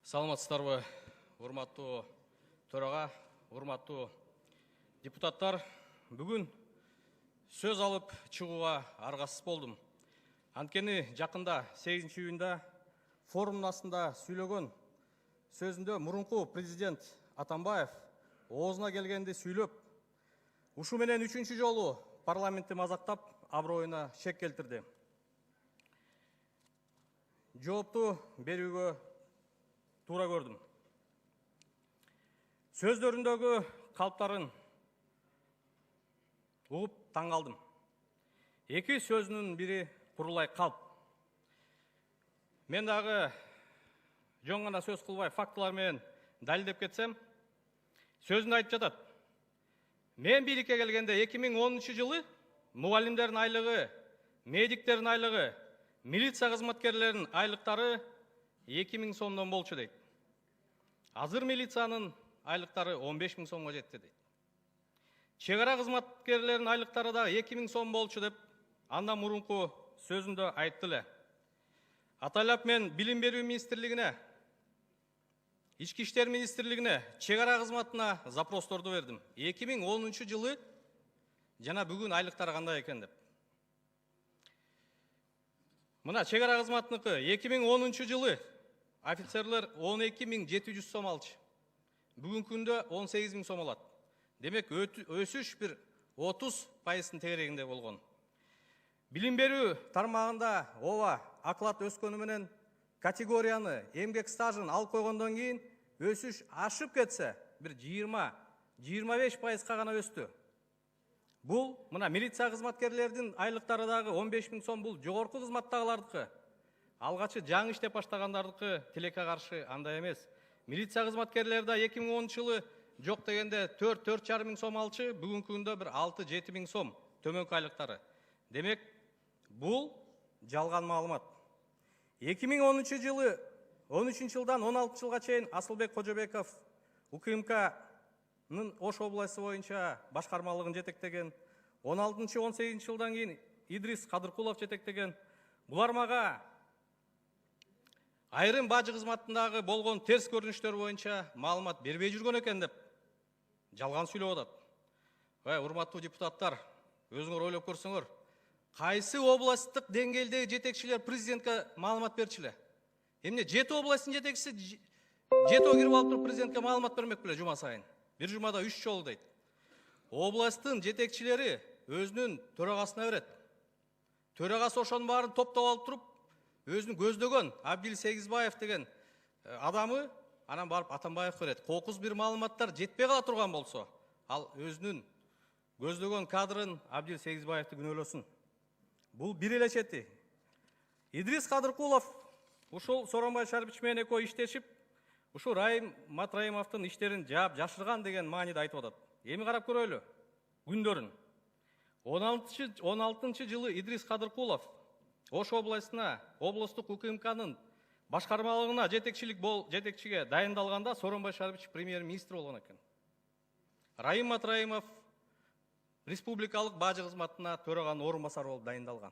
Саламатсыздарбы, урматтуу төрага, урматтуу депутаттар. Бүгүн сөз алып чыгууга аргасыз болдум. Анткени жакында 8 июнда форумдун астында сүйлөгөн сөзүндө мурунку президент Атамбаев оозуна келгенди сүйлөп, ушу менен 3-чү жолу парламентти мазактап, аброюна шек келтирди. Жоопту берүүгө туура көрдүм. Сөздөрүндөгү калптарын угуп таң калдым. Эки сөзүнүн бири курулай калп. Мен дагы жөн гана сөз кылбай фактылар менен далилдеп кетсем, сөзүндө айтып жатат. Мен бийликке келгенде 2010 жылы мугалимдердин айлыгы, медиктердин айлыгы, милиция кызматкерлеринин айлыктары 2000 сомдон болчу дейт. Азыр милициянын айлыктары 15 000 сомго жетти дейт. Чек ара кызматкерлеринин айлыктары да 2000 сом болчу деп андан мурунку сөзүндө айтты эле. Атайлап мен билим берүү министрлигине, ички иштер министрлигине, чек ара кызматына запросторду бердим. 2010 жылы жана бүгүн айлыктары кандай экен деп. Мына чек ара кызматыныкы 2010 жылы офицерлер 12 700 сом алчы. Бүгүнкү күндө 18 000 сом алат. Демек өсүш бир 30% тегерегинде болгон. Билим берүү тармагында ооба аклат өскөнү менен категорияны, эмгек стажын алып койгондон кийин өсүш ашып кетсе, бир 20-25%га гана өстү. Бул мына милиция кызматкерлердин айлыктары дагы 15 000 сом, бул жогорку кызматтагылардыкы. Алгачы жаңы иштеп баштагандардыкы тилекке каршы андай эмес. Милиция кызматкерлери да 2010 жылы жок дегенде 4-4,5 000 сом алчы, бүгүнкү күндө бир 6-7 000 сом төмөнкү айлыктары. Демек, бул жалган маалымат. 2010 жылы 13 жылдан 16 жылга чейин Асылбек Кожобеков УКМКнын Ош областы боюнча башкармалыгын жетектеген, 16-18 жылдан кийин Идрис Кадыркулов жетектеген. Булар мага айрым бажы кызматындагы болгон терс көрүнүштөр боюнча маалымат бербей жүргөн экен деп жалган сүйлөп атат. Урматтуу депутаттар, өзүңөр ойлоп көрсөңөр, кайсы областтык деңгээлдеги жетекчилер президентке маалымат берчү эле? Эмне 7 областтын жетекчиси 7 кирип алып туруп президентке маалымат бермек беле жума сайын? Бир жумада 3 жолу дейт. Областтын жетекчилери өзүнүн төрагасына берет. Төрагасы ошонун баарын топтоп алып туруп, өзүнүн көздөгөн Абдил Сегизбаев деген адамы анан барып Атамбаев берет. Кокус бир маалыматтар жетпей кала турган болсо, ал өзүнүн көздөгөн кадрын Абдил Сегизбаевди күнөөлөсүн. Бул бир эле чети. Идрис Кадыркулов ушул Сооронбай Шарипович менен экөө иштешип, ушу Райым Матраимовдун иштерин жаап жашырган деген мааниде айтып атат. Эми карап көрөлү күндөрүн. 16 жылы Идрис Кадыркулов Ош областына, областык УКМКнын башкармалыгына жетекчиге дайындалганда Сооронбай Шарипович премьер-министр болгон экен. Райым Матраимов республикалык бажы кызматына төраганын орун басары болуп дайындалган.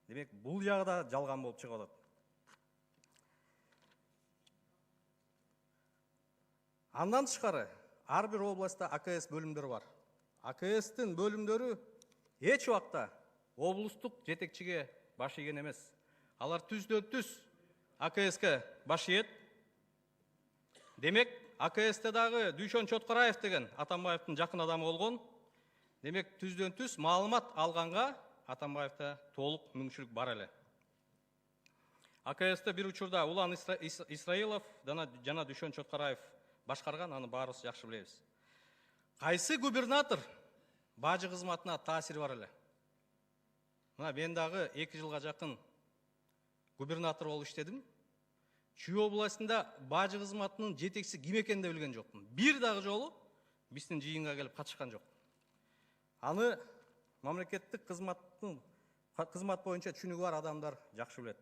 Демек, бул жагы да жалган болуп чыгып атат. Андан тышкары, ар бир областта АКС бөлүмдөрү бар. АКСтин бөлүмдөрү эч убакта облустук жетекчиге баш ийген эмес. Алар түздөн-түз АКСке баш ийет. Демек, АКСте дагы Дүйшөн Чоткараев деген Атамбаевдин жакын адамы болгон. Демек, түздөн-түз маалымат алганга Атамбаевда толук мүмкүнчүлүк бар эле. АКСте бир учурда Улан Исраилов жана Дүйшөн Чоткараев башкарган, аны баарыбыз жакшы билебиз. Кайсы губернатор бажы кызматына таасири бар эле? Мына мен дагы 2 жылга жакын губернатор болуп иштедим. Чүй областында бажы кызматынын жетекчиси ким экенин да билген жокмун. Бир дагы жолу биздин жыйынга келип катышкан жок. Аны мамлекеттик кызмат боюнча түшүнүгү бар адамдар жакшы билет.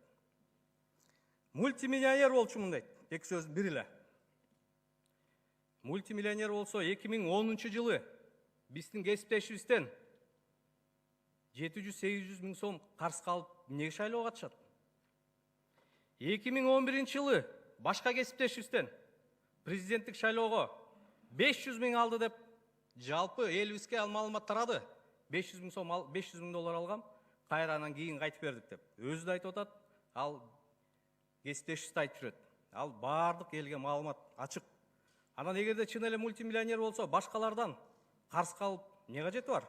Мультимиллионер болчумун дейт. Эки сөздүн бири эле. Мультимиллионер болсо 2010 жылы биздин кесиптешибизден 700-800 000 сом карыз калып эмнеге шайлоого катышат? 2011 жылы башка кесиптешибизден президенттик шайлоого 500 000 алды деп жалпы элибизге ал маалымат тарады. 500 000 сом, 500 000 доллар алгам, кайра анан кийин кайтып бердик деп. Өзү да айтып атат, ал кесиптешибиз да айтып жүрөт. Ал бардык элге маалымат ачык. Анан эгерде чын эле мультимиллионер болсо, башкалардан карыз калып не кажети бар?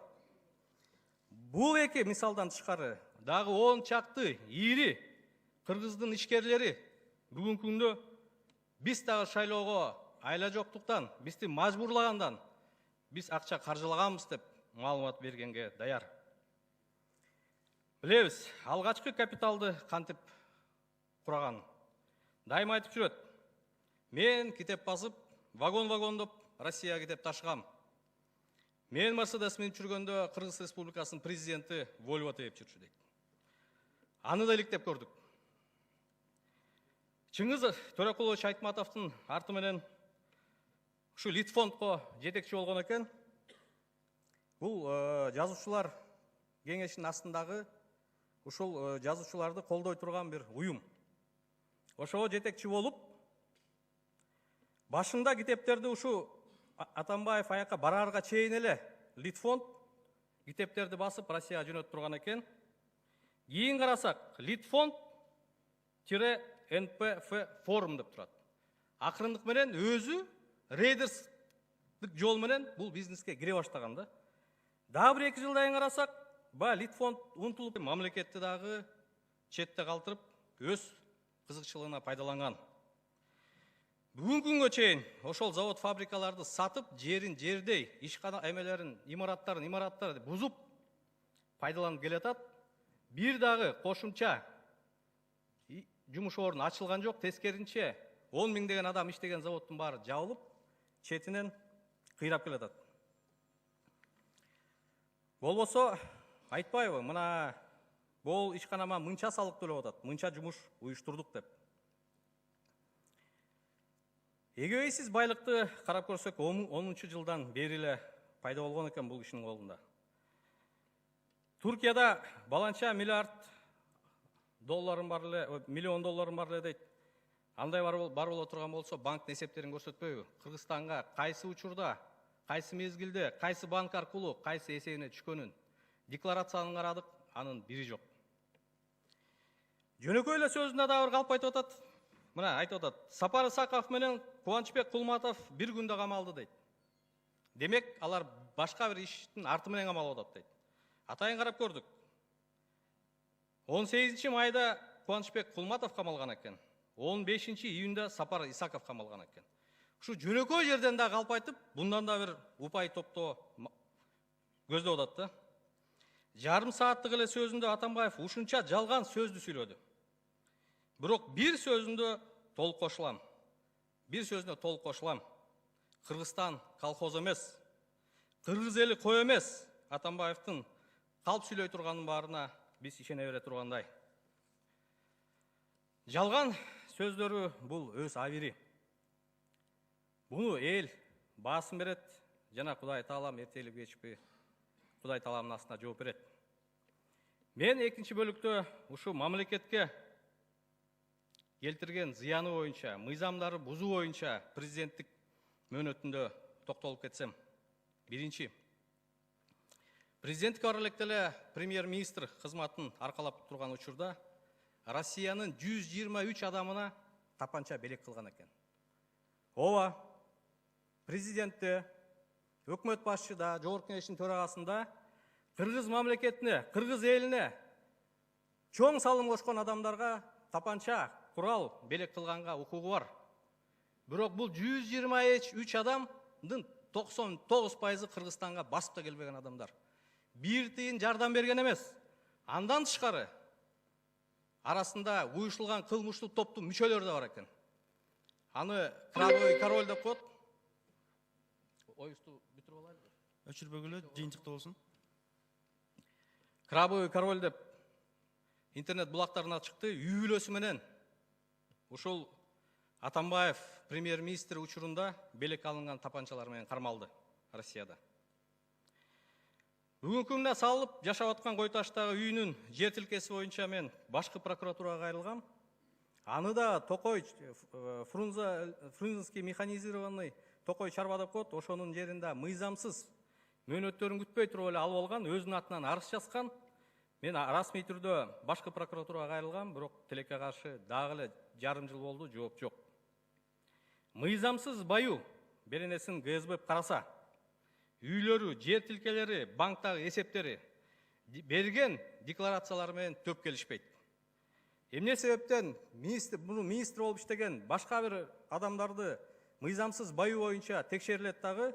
Бул эки мисалдан тышкары дагы 10 чакты ири кыргыздын ишкерлери бүгүнкү күндө биз дагы шайлоого айла жоктуктан, бизди мажбурлагандан биз акча каржылаганбыз деп маалымат бергенге даяр. Билебиз, алгачкы капиталды кантип кураган. Дайыма айтып жүрөт. Мен китеп басып, вагон-вагондоп Россияга китеп ташыгам. Мен Мерседес менен жүргөндө Кыргыз Республикасынын президенти Volvo тээп жүрчү дейт. Аны да иликтеп көрдүк. Чыңгыз Төрөкулович Айтматовдун арты менен ушу Литфондко жетекчи болгон экен. Бул жазуучулар кеңешинин астындагы ушул жазуучуларды колдой турган бир уюм. Ошого жетекчи болуп, башында китептерди ушу Атамбаев аяка барарга чейин эле Литфонд китептерди басып Россияга жөнөтүп турган экен. Кийин карасак, Литфонд-НПФ форум деп турат. Акырындык менен өзү рейдерсдик жол менен бул бизнеске кире баштаган да. Дагы бир 2 жылдан кийин карасак, Литфонд унутулуп, мамлекетти дагы четте калтырып, өз кызыкчылыгына пайдаланган. Бүгүнкү күнгө чейин ошол завод фабрикаларды сатып, жерин жердей, ишкана эмелерин, имараттарын бузуп пайдаланып келатат. Бир дагы кошумча жумуш орун ачылган жок, тескеринче 10 000 деген адам иштеген заводдун баары жабылып, четинен кыйрап келатат. Болбосо айтпайбы, мына бул ишканама мынча салык төлөп атат, мынча жумуш уюштурдук деп. Эгебейсиз байлыкты карап көрсөк, 10 жылдан бери эле пайда болгон экен бул кишинин колунда. Туркияда баланча миллион долларын бар эле дейт. Андай бар боло турган болсо, банк эсептерин көрсөтпөйбү? Кыргызстанга кайсы учурда, кайсы мезгилде, кайсы банк аркылуу, кайсы эсебине түшкөнүн декларацияны карадык, анын бири жок. Жөнөкөй эле сөзүндө дагы бир калп айтып атат. Мына айтып атат, Сапар Исаков менен Кубанычбек Кулматов бир күндө камалды дейт. Демек, алар башка бир иштин арты менен камалып атат дейт. Атайын карап көрдүк. 18 майда Кубанычбек Кулматов камалган экен. 15 июнда Сапар Исаков камалган экен. Ушу жөнөкөй жерден да калп айтып, bundan да бир упай топтоо көздөп атат да. Жарым сааттык эле сөзүндө Атамбаев ушунча жалган сөздү сүйлөдү. Бирок бир сөзүндө толук кошулам. Кыргызстан колхоз эмес, кыргыз эли кой эмес. Атамбаевдин калп сүйлөй турганын баарына биз ишене бере тургандай. Жалган сөздөрү бул өз авири. Буну эл баасын берет, жана Кудай Таалам эртелип кечпи Кудай Тааламдын астына жооп берет. Мен экинчи бөлүктө ушу мамлекетке келтирген зыяны боюнча, мыйзамдарды бузуу боюнча президенттик мөөнөтүндө токтолуп кетсем. Биринчи, президенттик аралыкта эле премьер-министр кызматын аркалап турган учурда Россиянын 123 адамына тапанча белек кылган экен. Ооба, президентте, өкмөт башчыда, жогорку кеңештин төрагасында кыргыз мамлекетине, кыргыз элине чоң салым кошкон адамдарга тапанча, курал белек кылганга укугу бар. Бирок бул 123 адамдын 99% Кыргызстанга басып да келбеген адамдар. Бир тыйын жардам берген эмес. Андан тышкары арасында уюшулган кылмыштуу топтун мүчөлөрү да бар экен. Аны Крабовый король деп коет. Оюсту бүтүрүп алайлы. Өчүрбөгүлө жыйынтыкта болсун. Крабовый король деп интернет булактарына чыкты, үй бүлөсү менен ушул Атамбаев премьер-министр учурунда белек алынган тапанчалар менен кармалды Россияда. Бүгүнкү күндө салып жашап аткан Кой таштагы үйүнүн жер тилкеси боюнча мен башкы прокуратурага кайрылгам. Аны да Токой Фрунзенский механизированный Токой чарба деп коет, ошонун жеринде мыйзамсыз мөөнөттөрүн күтпөй туруп эле алып алган, өзүнүн атынан арыз жазган. Мен расмий түрдө башкы прокуратурага кайрылгам, бирок тилекке каршы дагы эле жарым жыл болду, жооп жок. Мыйзамсыз баю беренесин ГСБ караса, үйлөрү, жер тилкелери, банктагы эсептери берген декларациялары менен төп келишпейт. Эмне себептен министр болуп иштеген башка бир адамдарды мыйзамсыз баю боюнча текшерилет дагы,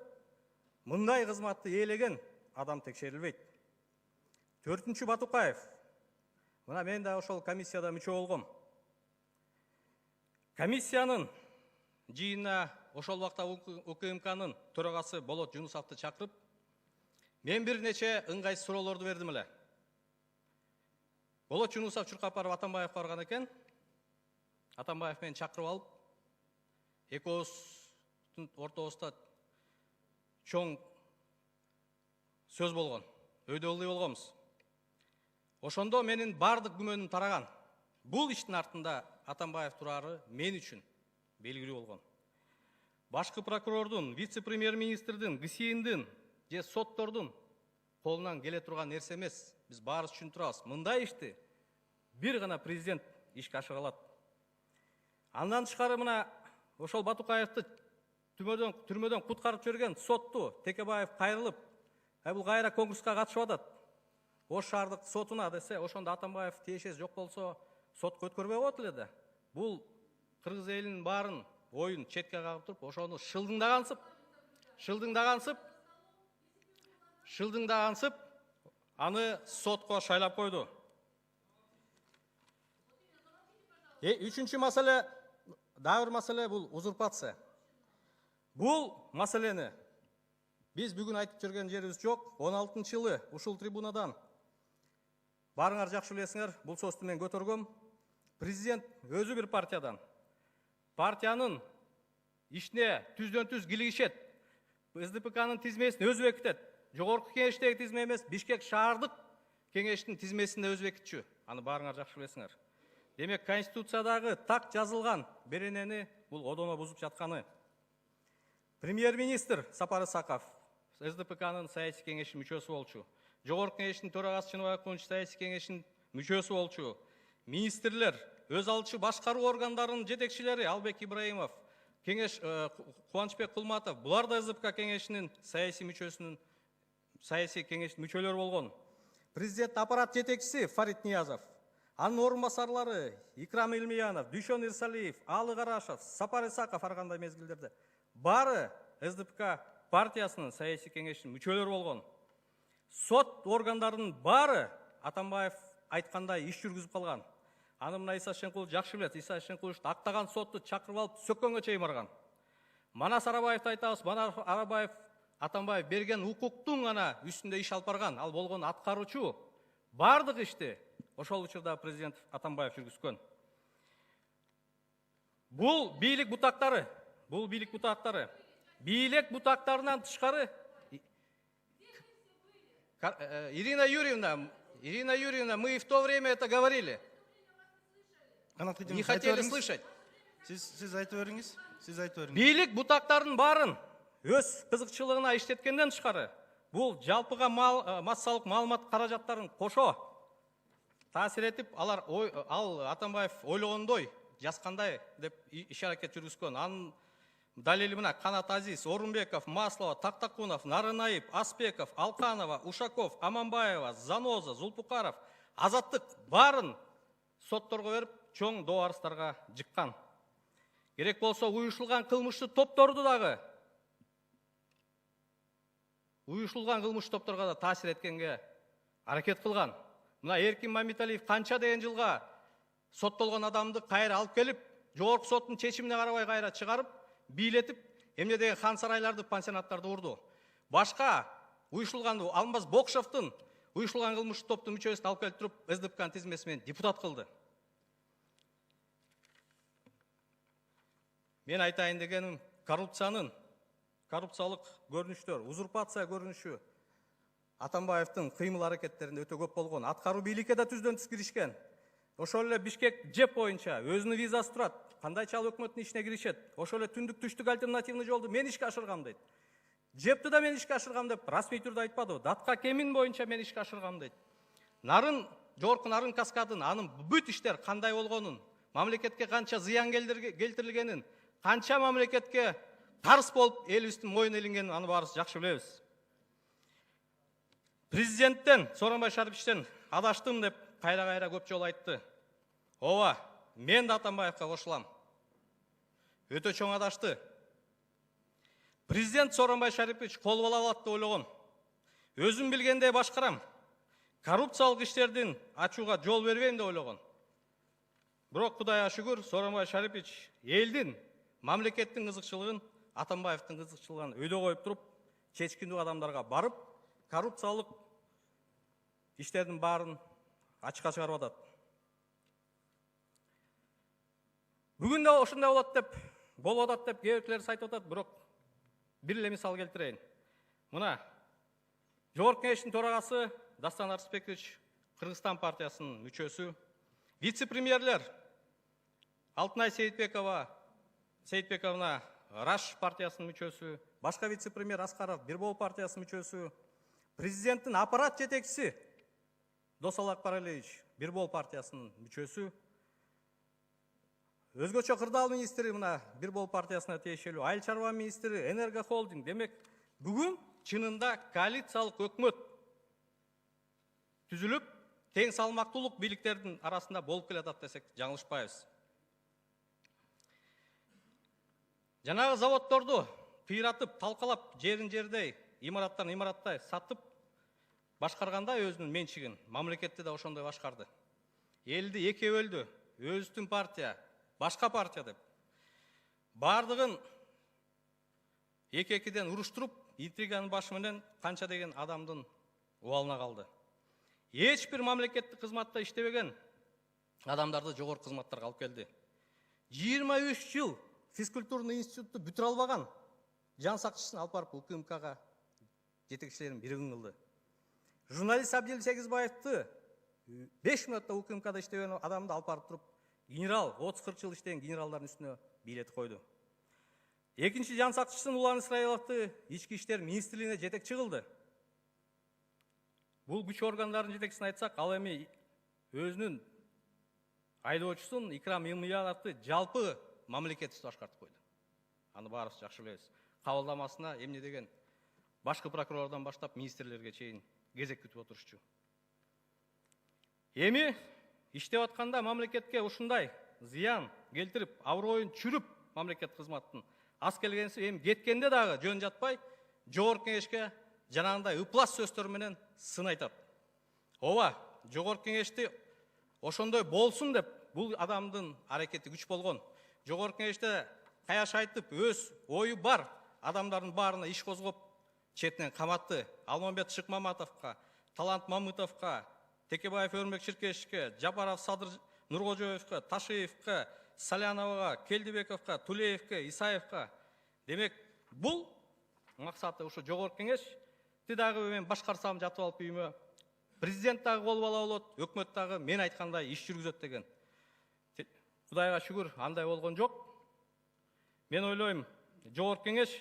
мындай кызматты ээлеген адам текшерилбейт. 4-чү Батукаев. Мына мен да ошол комиссияда мүчө болгом. Комиссиянын жыйынына ошол убакта УКМКнын төрагасы Болот Жунусовду чакырып, мен бир нече ыңгайсыз суроолорду бердим эле. Болот Жунусов чуркап барып Атамбаевге барган экен. Атамбаев менен чакырып алып, экөөбүздүн ортобузда чоң сөз болгон. Өйдө ылдый болгонбуз. Ошондо менин бардык күмөнүм тараган. Бул иштин артында Атамбаев турары мен үчүн белгилүү болгон. Башкы прокурордун, вице-премьер-министрдин, ГСИНдин же соттордун колунан келе турган нерсе эмес. Биз баарыбыз түшүнүп турабыз. Мындай ишти бир гана президент ишке ашыра алат. Андан тышкары мына ошол Батукаевди түрмөдөн куткарып жиберген сотту Текебаев кайрылып, бул кайра конкурска катышып атат. Ош шаардык сотуна десе, ошондо Атамбаев тиешеси жок болсо, сотко өткөрбөй коет эле да. Бул кыргыз элинин баарын оюн четке кагып туруп, ошону шылдыңдагансып, аны сотко шайлап койду. Үчүнчү маселе, дагы бир маселе бул узурпация. Бул маселени биз бүгүн айтып жүрген жерибиз жок. 16-жылы ушул трибунадан баарыңар жакшы билесиңер, бул сөздү мен көтөргөм. Президент өзү бир партиядан. Партиянын ишине түздөн-түз килигишет. СДПКнын тизмесин өзү бекитет. Жогорку кеңештеги тизме эмес, Бишкек шаардык кеңештин тизмесинде өзү бекитчү. Аны баарыңар жакшы билесиңер. Демек, Конституциядагы так жазылган беренени бул одоно бузуп жатканы. Премьер-министр Сапар Исаков СДПКнын саясий кеңешинин мүчөсү болчу. Жогорку кеңештин төрагасы Чыныбай Акунович саясий кеңештин мүчөсү болчу. Министрлер, өз алчу башкаруу органдарынын жетекчилери Албек Ибраимов, Кубанычбек Кулматов, булар да СДПК кеңешинин саясий кеңештин мүчөлөрү болгон. Президент аппарат жетекчиси Фарид Ниязов, анын орун басарлары Икрам Илмиянов, Дүйшөн Ирсалиев, Алы Карашев, Сапар Исаков ар кандай мезгилдерде баары СДПК партиясынын саясий кеңештин мүчөлөрү болгон. Сот органдарынын баары Атамбаев айткандай иш жүргүзүп калган. Аны мына Иса Шенкулов жакшы билет. Иса Шенкуловду актаган сотту чакырып алып сөккөнгө чейин барган. Манас Арабаевди айтабыз. Манас Арабаев Атамбаев берген укуктун гана үстүндө иш алып барган. Ал болгон аткаруучу. Бардык ишти ошол учурда президент Атамбаев жүргүзгөн. Бул бийлик бутактары. Бийлик бутактарынан тышкары Ирина Юрьевна, мы и в то время это говорили. Не хотели слышать. Сиз айтып бериңиз. Бийлик бутактардын баарын өз кызыкчылыгына иштеткенден тышкары, бул жалпыга массалык маалымат каражаттарын кошо таасир этип, ал Атамбаев ойлогондой жазгандай деп иш аракет жүргүзгөн. Анын далили мына: Канат Азиз, Орунбеков, Маслова, Тактакунов, Нарынаев, Аспеков, Алканова, Ушаков, Аманбаева, Заноза, Зулпукаров, Азаттык баарын сотторго берип, чоң доо арыздарга жыккан. Керек болсо уюшулган кылмыштуу топторду дагы топторго да таасир эткенге аракет кылган. Мына Эркин Мамиталиев канча деген жылга соттолгон адамды кайра алып келип, жогорку соттун чечимине карабай кайра чыгарып, бийлетип, эмне деген хан сарайларды, пансионаттарды урду. Башка уюшулган Алмаз Бокшовдун уюшулган кылмыштуу топтун мүчөсүн алып келип туруп, СДПКнын тизмеси менен депутат кылды. Мен айтайын дегеним, коррупциялык көрүнүштөр, узурпация көрүнүшү Атамбаевдин кыймыл аракеттеринде өтө көп болгон. Аткаруу бийликке да түздөн түз киришкен. ошол эле Бишкек ЖЭП боюнча өзүнүн визасы турат, кандайча ал өкмөттүн ишине киришет, ошол эле түндүк түштүк альтернативный жолду мен ишке ашыргам дейт. ЖЭПти да мен ишке ашыргам деп расмий түрдө айтпады. Датка кемин боюнча мен ишке ашыргам дейт. Жогорку Нарын каскадын анын бүт иштер кандай болгонун, мамлекетке канча зыян келтирилгенин, канча мамлекетке тарс болуп элибиздин моюна илингенин аны баарыбыз жакшы билебиз. Президенттен, Сооронбай Шариповичтен адаштым деп кайра көп жолу айтты. Ооба, мен да Атамбаевка кошулам. Өтө чоң адашты. Президент Сооронбай Шарипович кол ала алат деп ойлогон. Өзүм билгендей башкарам. Коррупциялык иштердин ачууга жол бербейм деп ойлогон. Бирок Кудайга шүгүр, Сооронбай Шарипович элдин, мамлекеттин кызыкчылыгын, Атамбаевдин кызыкчылыгын өйдө коюп туруп, чечкиндүү адамдарга барып, коррупциялык иштердин баарын ачыкка чыгарып атат. Бүгүн да ошондой болуп атат деп кээ биркилер айтып атат, бирок бир эле мисал келтирейин. Мына Жогорку Кеңештин төрагасы Дастан Арсбекович Кыргызстан партиясынын мүчөсү, вице-премьерлер Алтынай Сейитбековна Раш партиясынын мүчөсү, башка вице-премьер Аскаров Бирбол партиясынын мүчөсү, президенттин аппарат жетекчиси Досалак Паралевич Бирбол партиясынын мүчөсү, өзгөчө кырдаал министри мына Бирбол партиясына тиешелүү, айыл чарба министри, Энерго холдинг. Демек, бүгүн чынында коалициялык өкмөт түзүлүп, тең салмактуулук бийликтердин арасында болуп келатат десек жаңылышпайбыз. Жанагы заводдорду кыйратып, талкалап, жердей, имараттарын имараттай сатып башкарганда өзүнүн менчигин, мамлекетти да ошондой башкарды. Элди эке бөлдү, өзүнүн партия, башка партия деп. Бардыгын эки-экиден уруштуруп, интриганын башы менен канча деген адамдын убалына калды. Эч бир мамлекеттик кызматта иштебеген адамдарды жогорку кызматтарга алып келди. 23 жыл физкультурный институтты бүтүрө албаган жан сакчысын алып барып УКМКга жетекчилердин биригин кылды. Журналист Абдил Сегизбаевди 5 мүнөттө УКМКда иштеген адамды алып барып туруп, генерал, 30-40 жыл иштеген генералдардын үстүнө бийлетип койду. Экинчи жан сакчысын Улан Исраиловду ички иштер министрлигине жетекчи кылды. Бул күч органдарынын жетекчисин айтсак, ал эми өзүнүн айдоочусун Икрам Имияновду жалпы мамлекеттик башкартып койду. Аны баарыбыз жакшы билебиз. Кабылдамасына эмне деген башкы прокурордон баштап министрлерге чейин кезек күтүп отурушчу. Эми иштеп атканда мамлекетке ушундай зыян келтирип, аброюн чүрүп мамлекет кызматтын аз келгенси эми кеткенде дагы жөн жатпай, Жогорку Кеңешке жанагындай ыплас сөздөр менен сын айтат. Ооба, Жогорку Кеңешти ошондой болсун деп бул адамдын аракети күч болгон. Жогорку Кеңеште каяш айтып, өз ою бар адамдардын баарына иш козгоп, четинен каматты. Алмамбет Шыкмаматовго, Талант Мамытовго, Текебаев Өрмөк Ширкешке, Жапаров Садыр Нургожоевго, Ташиевго, Саляновага, Келдибековго, Тулеевге, Исаевго. Демек, бул максаты ушу Жогорку Кеңеш дагы мен башкарсам жатып алып үйүмө, президент дагы кол ала болот, өкмөт дагы мен айткандай иш жүргүзөт деген. Кудайга шүгүр, андай болгон жок. Мен ойлойм, Жогорку Кеңеш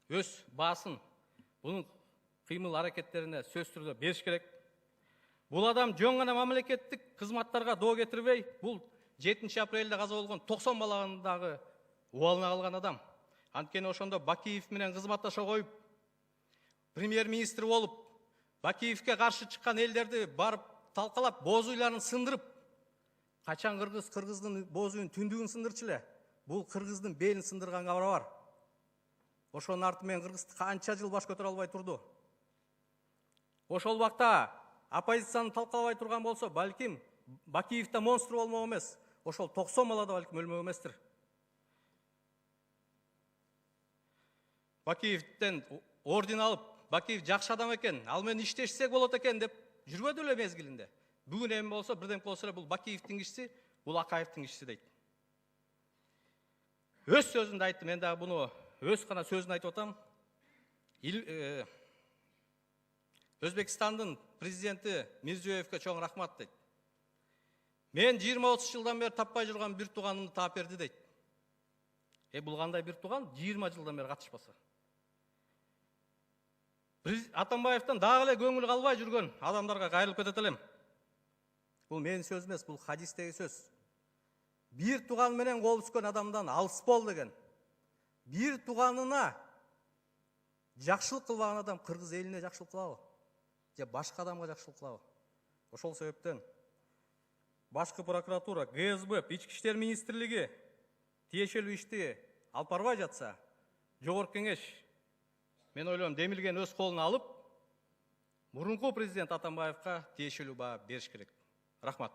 өз баасын бунун кыймыл аракеттерине сөз түрдө бериш керек. Бул адам жөн гана мамлекеттик кызматтарга доо кетирбей, бул 7 апрелде каза болгон 90 баланын дагы убалына калган адам. Анткени ошондо Бакиев менен кызматташа коюп, премьер-министр болуп, Бакиевке каршы чыккан элдерди барып талкалап, боз уйларын сындырып, качан кыргыздын боз уйун түндүгүн сындырчу эле, бул кыргыздын белин сындырганга барабар. Ошонун арты менен кыргыз канча жыл баш көтөрө албай турду. Ошол убакта оппозицияны талкалабай турган болсо, балким Бакиев да монстр болмок эмес, ошол 90 бала да балким өлмөк эместир. Бакиевден орден алып, Бакиев жакшы адам экен, ал менен иштешсек болот экен деп жүрбөдү эле мезгилинде. Бүгүн эми болсо, бирден болсо эле бул Бакиевдин кишиси, бул Акаевдин кишиси дейт. Өз сөзүндө айтты, мен дагы буну өз гана сөзүн айтып атам. Өзбекстандын президенти Мирзиёевке чоң рахмат дейт. Мен 20-30 жылдан бері таппай жүрген бір туғанымды таап берді дейді. Бұл қандай бір туған 20 жылдан бері қатышпаса. Атамбаевтан дагы эле көңүл калбай жүргөн адамдарга кайрылып кетет элем. Бул менин сөз эмес, бул хадистеги сөз. Бир туган менен кол түшкөн адамдан алыс бол деген. Бир туганына жакшылык кылбаган адам кыргыз элине жакшылык кылабы? Же башка адамга жакшылык кылабы? Ошол себептен башкы прокуратура, ГСБ, Ички иштер министрлиги тиешелүү ишти алып барбай жатса, жогорку кеңеш мен ойлойм демилген өз колуна алып, мурунку президент Атамбаевка тиешелүү баа бериш керек. Рахмат.